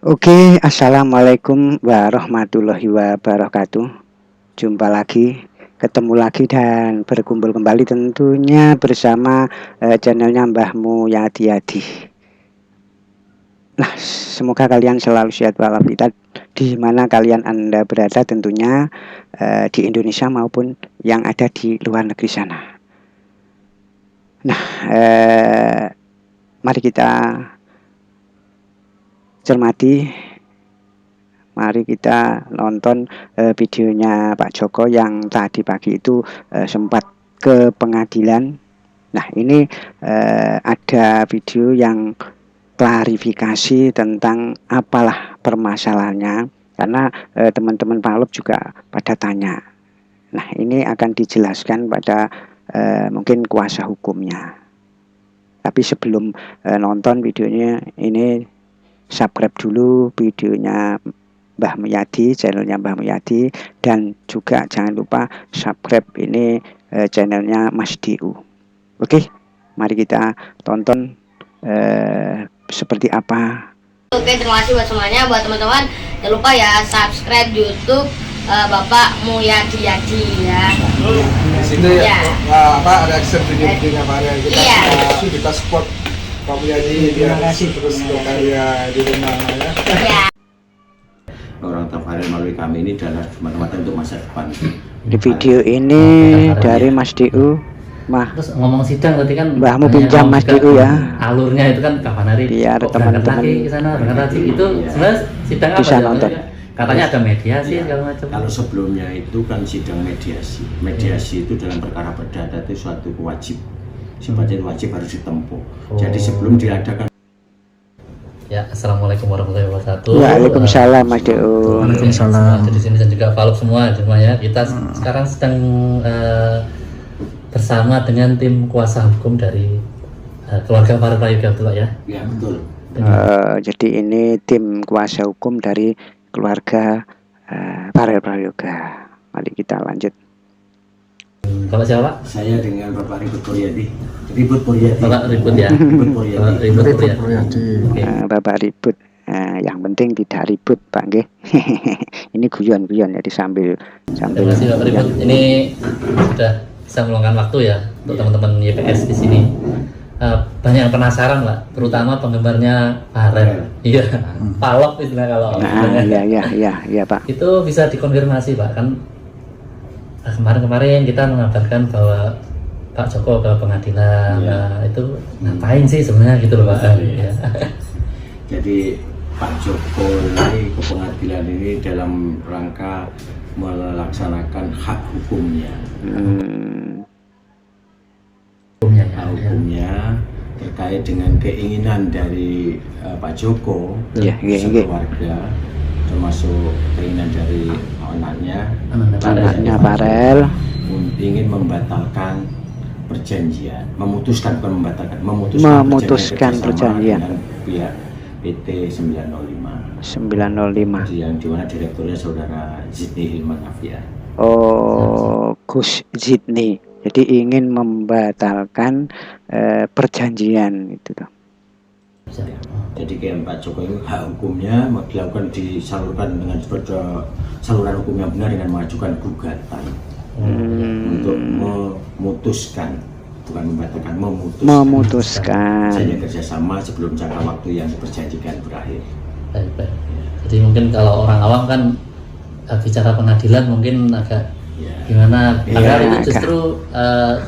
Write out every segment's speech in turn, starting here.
Oke, assalamualaikum warahmatullahi wabarakatuh. Jumpa lagi, ketemu lagi dan berkumpul kembali tentunya bersama channelnya Mbahmu Yadi Yadi. Nah, semoga kalian selalu sehat walafiat di mana kalian Anda berada tentunya di Indonesia maupun yang ada di luar negeri sana. Nah, mari kita cermati. Mari kita nonton videonya Pak Joko yang tadi pagi itu sempat ke pengadilan. Nah, ini ada video yang klarifikasi tentang apalah permasalahannya, karena teman-teman Palop juga pada tanya. Nah, ini akan dijelaskan pada mungkin kuasa hukumnya. Tapi sebelum nonton videonya, ini subscribe dulu videonya Mbah Muyadi, channelnya Mbah Muyadi, dan juga jangan lupa subscribe ini channelnya Mas Diu. Oke, mari kita tonton seperti apa. Oke, terima kasih buat semuanya, buat teman-teman. Jangan lupa ya subscribe YouTube Bapak Muyadi Yadi ya. Situ ya. Ada action video-videonya Pak Arya. Kita support Pak Muyadi biar terus berkarya di rumah ya. Iya. Orang Tafarir melalui kami ini adalah semata-mata untuk masa depan. Di video ini dari Mas Diu. Terus ngomong sidang tadi kan Mbahmu pinjam Mas Diu ya. Alurnya itu kan kapan hari biar teman-teman ke sana berangkat lagi itu sebenarnya sidang apa bisa ya? nonton. Katanya ada mediasi segala macam. Kalau sebelumnya itu kan sidang mediasi. Mediasi itu dalam perkara perdata itu suatu wajib. Sifatnya wajib harus ditempuh. Jadi sebelum diadakan. Ya, assalamualaikum warahmatullahi wabarakatuh. Waalaikumsalam Mas Diu. Waalaikumsalam. Jadi sini dan juga Palop semua di rumah ya. Kita sekarang sedang bersama dengan tim kuasa hukum dari keluarga Farel Prayoga, betul Pak ya? Ya betul. Jadi ini tim kuasa hukum dari keluarga Farel Prayoga. Mari kita lanjut. Kalau siapa Pak? Saya dengan Bapak Ribut Poryadi. Ribut Poryadi. Bapak Ribut ya. Ribut Poryadi. Ribut Poryadi. Oke. Bapak ribut. Yang penting tidak ribut Pak nggih. Ini guyon-guyon jadi sambil Terima kasih Bapak Ribut. Ini sudah bisa meluangkan waktu ya untuk teman-teman YPS di sini. Banyak yang penasaran Pak, terutama penggemarnya Farel. Iya, Palop istilah kalau. Iya Pak. Itu bisa dikonfirmasi Pak, kan kemarin kita mengabarkan bahwa Pak Joko ke pengadilan. Nah, itu ngapain sih sebenarnya gitu loh Pak. Ya. Jadi Pak Joko ini ke pengadilan ini dalam rangka melaksanakan hak hukumnya. Hukumnya terkait dengan keinginan dari Pak Joko keluarga, termasuk keinginan dari anaknya Farel ingin membatalkan perjanjian, memutuskan perjanjian dengan pihak PT 905 yang dimana direkturnya saudara Zidni Hilman Afia. Gus Zidni. Jadi ingin membatalkan perjanjian itu tuh. Jadi kayak Pak Joko ini hak hukumnya dilakukan disalurkan dengan saluran hukum yang benar dengan mengajukan gugatan untuk memutuskan, bukan membatalkan, memutuskan saja kerjasama sebelum jangka waktu yang diperjanjikan berakhir. Baik. Jadi mungkin kalau orang awam kan bicara pengadilan mungkin agak gimana? Padahal itu justru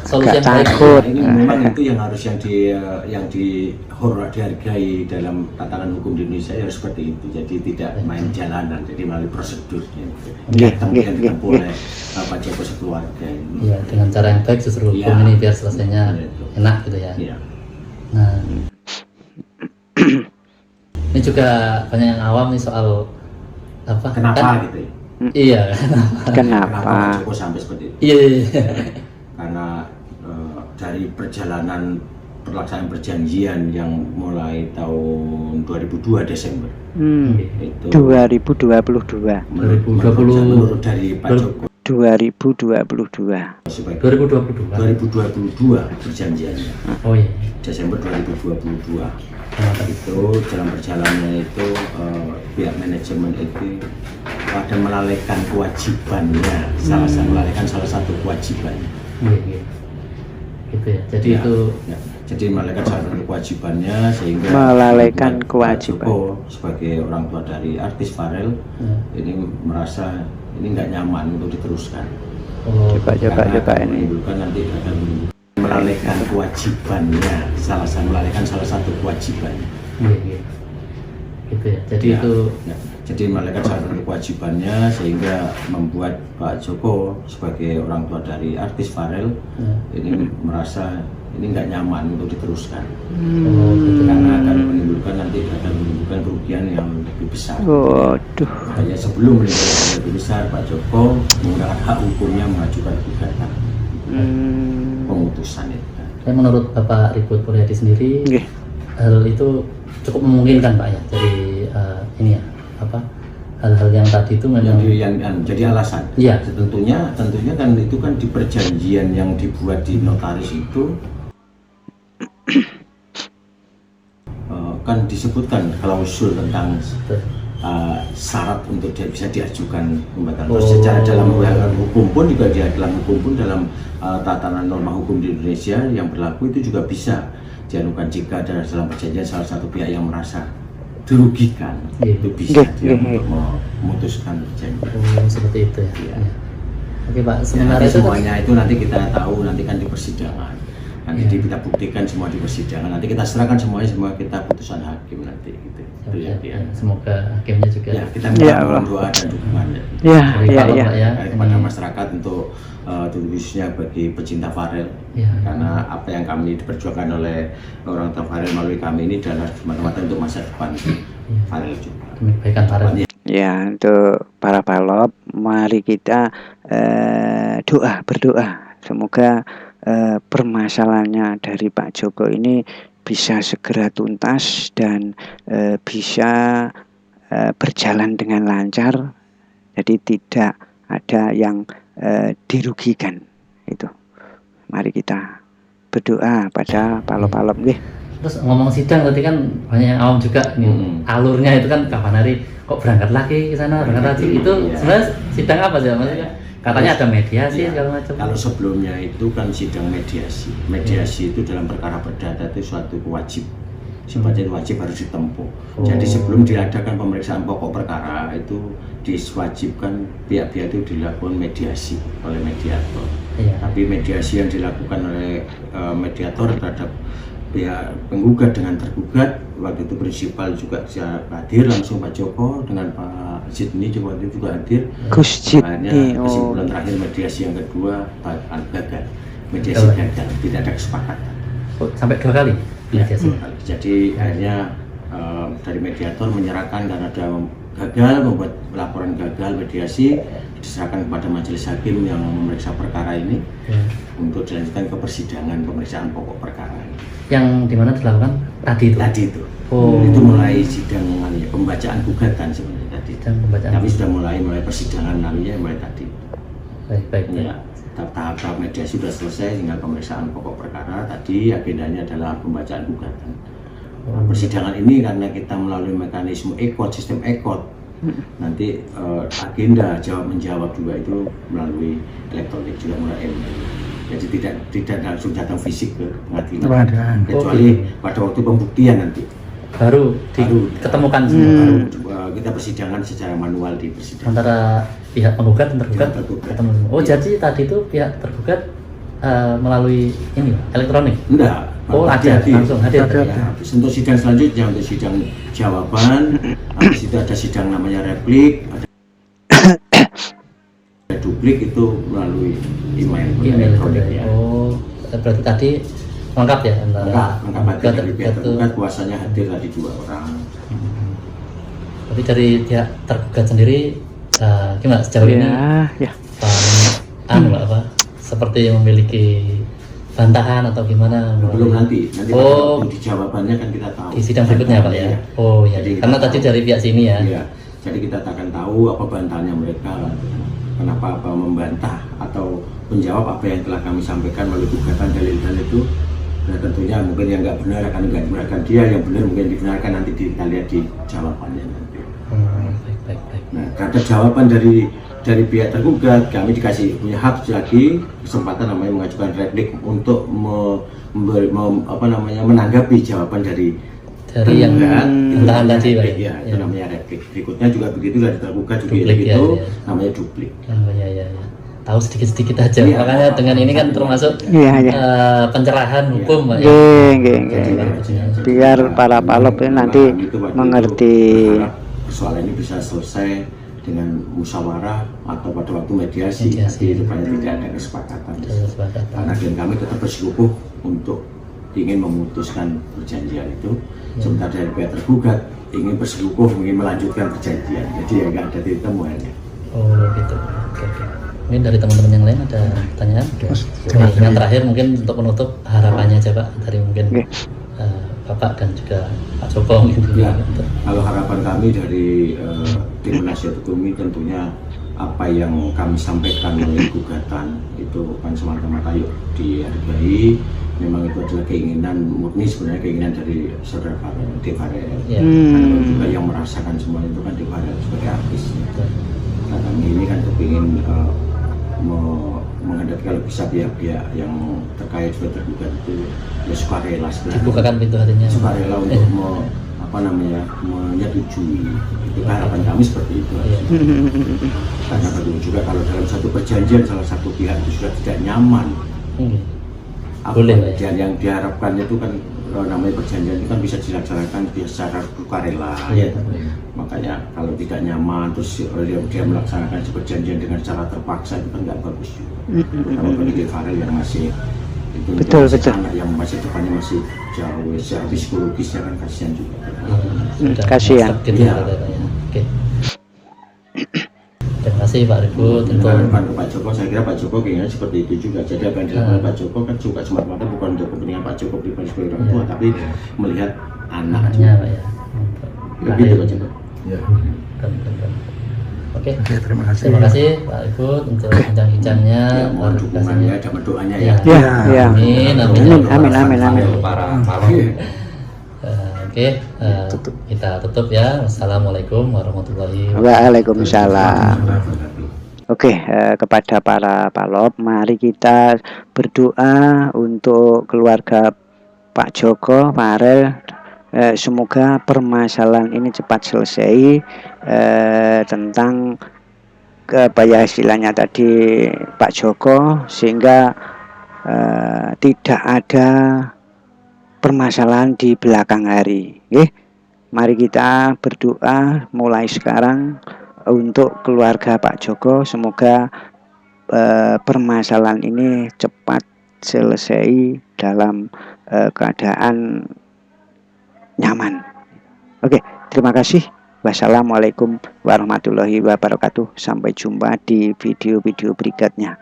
solusi yang baik. Ini memang itu yang harus yang dihargai dalam tatanan hukum di Indonesia ya seperti itu. Jadi tidak main jalanan, jadi melalui prosedurnya. Yang ditempuh oleh Pak Joko sekeluarga ini. Iya, dengan cara yang baik justru hukum ini biar selesainya enak gitu ya. Nah, ini juga banyak yang awam nih soal apa? Kenapa gitu ya? Iya. Kenapa Pak Joko sampai seperti itu? Iya. Karena dari pelaksanaan perjanjian yang mulai tahun 2002 Desember. Itu 2022. Menurut dari Pak Joko 2022. 2022 perjanjiannya. Oh iya. Desember 2022. Itu dalam perjalanannya itu pihak manajemen itu pada melalaikan kewajibannya, melalaikan salah satu kewajibannya. Iya. Gitu ya. Jadi Ya, itu ya. Jadi melalaikan salah satu kewajibannya sehingga Melalaikan membuat Pak kewajiban. Joko sebagai orang tua dari artis Farel ini merasa ini nggak nyaman untuk diteruskan. Coba Karena ini. menimbulkan nanti akan melalaikan kewajibannya, melalaikan salah satu kewajibannya. Iya. Gitu ya. Jadi Ya, itu ya. Jadi melalaikan salah satu kewajibannya sehingga membuat Pak Joko sebagai orang tua dari artis Farel ini merasa ini nggak nyaman untuk diteruskan. gitu. Karena akan menimbulkan kerugian yang lebih besar. Waduh. Hanya sebelum menimbulkan kerugian lebih besar, Pak Joko menggunakan hak hukumnya mengajukan gugatan pemutusan itu. Saya menurut Bapak Ribut Puryadi sendiri, Nggih. hal itu cukup memungkinkan Pak ya. Jadi ini ya hal-hal yang tadi itu memang Jadi alasan. Iya. Tentunya kan itu kan di perjanjian yang dibuat di notaris itu kan disebutkan klausul tentang syarat untuk dia bisa diajukan pembatalan. Terus secara dalam hukum pun juga dalam tatanan norma hukum di Indonesia yang berlaku itu juga bisa diajukan jika ada dalam perjanjian salah satu pihak yang merasa dirugikan, itu bisa dia untuk memutuskan perjanjian. seperti itu ya. Iya. Oke Pak, Ya, sementara nanti itu semuanya itu nanti kita tahu nanti kan di persidangan. Nanti kita buktikan semua di persidangan. Nanti kita serahkan semua kita putusan hakim nanti gitu. Itu ya. Semoga hakimnya juga Ya, kita minta doa dan dukungan Ya. kepada masyarakat untuk khususnya bagi pecinta Farel. Karena apa yang kami diperjuangkan oleh orang tua Farel melalui kami ini adalah semata-mata untuk masa depan Farel juga. kebaikan Farel. Ya, untuk para palop, mari kita berdoa. Semoga permasalahannya dari Pak Joko ini bisa segera tuntas dan bisa berjalan dengan lancar. Jadi tidak ada yang dirugikan. Itu. Mari kita berdoa pada palop-palop nggih. Terus ngomong sidang tadi kan banyak yang awam juga nih. Alurnya itu kan kapan hari kok berangkat lagi ke sana, berangkat lagi. Itu sebenarnya sidang apa sih maksudnya? Katanya ada mediasi segala macam. Kalau sebelumnya itu kan sidang mediasi. Mediasi itu dalam perkara perdata itu suatu wajib. Sifatnya wajib harus ditempuh. Jadi sebelum diadakan pemeriksaan pokok perkara itu diwajibkan pihak-pihak itu dilakukan mediasi oleh mediator. Tapi mediasi yang dilakukan oleh mediator terhadap pihak penggugat dengan tergugat, waktu itu prinsipal juga hadir langsung Pak Joko dengan Pak Sidney waktu itu juga hadir. Hanya kesimpulan terakhir mediasi yang kedua gagal. Mediasi gagal, tidak ada kesepakatan. Sampai 2 kali mediasi. Jadi akhirnya dari mediator menyerahkan karena ada gagal, membuat laporan gagal mediasi diserahkan kepada majelis hakim yang memeriksa perkara ini untuk dilanjutkan ke persidangan pemeriksaan pokok perkara ini. Yang dimana dilakukan tadi itu? Itu mulai sidang pembacaan gugatan sebenarnya tadi. Tapi sudah mulai persidangan namanya mulai tadi. Baik. Ya, tahap mediasi sudah selesai, tinggal pemeriksaan pokok perkara. Tadi agendanya adalah pembacaan gugatan. Persidangan ini karena kita melalui mekanisme sistem ekot, nanti agenda jawab menjawab juga itu melalui elektronik juga mulai jadi tidak langsung datang fisik ke pengadilan, kecuali pada waktu pembuktian nanti baru diketemukan semua. Baru kita persidangan secara manual di persidangan antara pihak penggugat dan tergugat ketemu. Jadi tadi itu pihak tergugat melalui ini elektronik? Enggak. Langsung hadir. Untuk sidang selanjutnya, untuk sidang jawaban, habis itu ada sidang namanya replik, ada duplik itu melalui email elektronik ya. Berarti tadi lengkap ya lengkap hadir dari pihak tergugat, kuasanya hadir tadi 2 orang. Tapi dari pihak tergugat sendiri gimana sejauh ini? Seperti memiliki bantahan atau gimana? Belum nanti pada di jawabannya kan kita tahu. Di sidang berikutnya Pak ya. Karena tadi dari pihak sini ya. Iya. Jadi kita akan tahu apa bantahannya mereka, kenapa membantah atau menjawab apa yang telah kami sampaikan melalui gugatan dalil-dalil itu. Nah tentunya mungkin yang nggak benar akan dibenarkan dia, yang benar mungkin dibenarkan nanti kita lihat di jawabannya nanti. baik, baik. Nah, karena jawaban dari pihak tergugat, kami dikasih punya hak lagi kesempatan namanya mengajukan replik untuk menanggapi jawaban dari yang entahan tadi, Pak. Ya, itu namanya replik. Berikutnya juga begitu, dari tergugat juga Duplik, itu ya. namanya duplik. Oh ya. Tahu sedikit-sedikit aja. Iya. Makanya dengan ini kan termasuk pencerahan hukum, Pak. Biar para palop ini nanti mengerti. Persoalan ini bisa selesai dengan musyawarah atau pada waktu mediasi. Jadi supaya tidak ada kesepakatan. Karena kami tetap bersikukuh untuk ingin memutuskan perjanjian itu, sementara dari pihak tergugat ingin bersikukuh ingin melanjutkan perjanjian. Jadi ya nggak ada titik temuannya. Oh gitu. Oke. Mungkin dari teman-teman yang lain ada pertanyaan? Yang terakhir mungkin untuk penutup harapannya aja Pak, dari mungkin Bapak dan juga Pak Joko gitu. Ya, kalau harapan kami dari tim penasihat hukum ini tentunya apa yang kami sampaikan melalui gugatan itu kan semata-mata yuk dihargai. Memang itu adalah keinginan murni, sebenarnya keinginan dari saudara Farel. Karena juga yang merasakan semua itu kan Farel sebagai artis. Nah, kami ini kan kepingin menghadapi kalau bisa pihak-pihak yang terkait sudah tergugat itu ya sukarela sebenarnya. Dibukakan pintu hatinya. Sukarela untuk menyetujui. Itu harapan kami seperti itu. Karena begitu juga kalau dalam satu perjanjian salah satu pihak itu sudah tidak nyaman. Perjanjian yang diharapkan itu kan namanya perjanjian itu kan bisa dilaksanakan secara sukarela. Makanya kalau tidak nyaman terus dia melaksanakan perjanjian dengan cara terpaksa itu kan nggak bagus juga. Kalau bagi Farel yang masih itu betul. anak yang masih depannya masih jauh, secara psikologisnya kan kasihan juga. Kasihan. Oke. Terima kasih Pak Ribut untuk Pak Joko. Saya kira Pak Joko kayaknya seperti itu juga. Jadi apa yang dilakukan Pak Joko kan juga semata-mata bukan untuk kepentingan Pak Joko pribadi sebagai orang tua, tapi melihat anaknya. Pak ya. Begitu Pak Joko. Ya. Oke, terima kasih Pak Ribut untuk bincang-bincangnya, Mohon dukungannya dan doanya ya. Amin. Para Oke, kita tutup ya. Wassalamualaikum warahmatullahi wabarakatuh. Waalaikumsalam. Oke, kepada para palop, mari kita berdoa untuk keluarga Pak Joko, Farel. Semoga permasalahan ini cepat selesai, tentang keberhasilannya tadi Pak Joko, sehingga tidak ada permasalahan di belakang hari. Mari kita berdoa mulai sekarang untuk keluarga Pak Joko, semoga permasalahan ini cepat selesai dalam keadaan nyaman. Oke, terima kasih. Wassalamualaikum warahmatullahi wabarakatuh. Sampai jumpa di video-video berikutnya.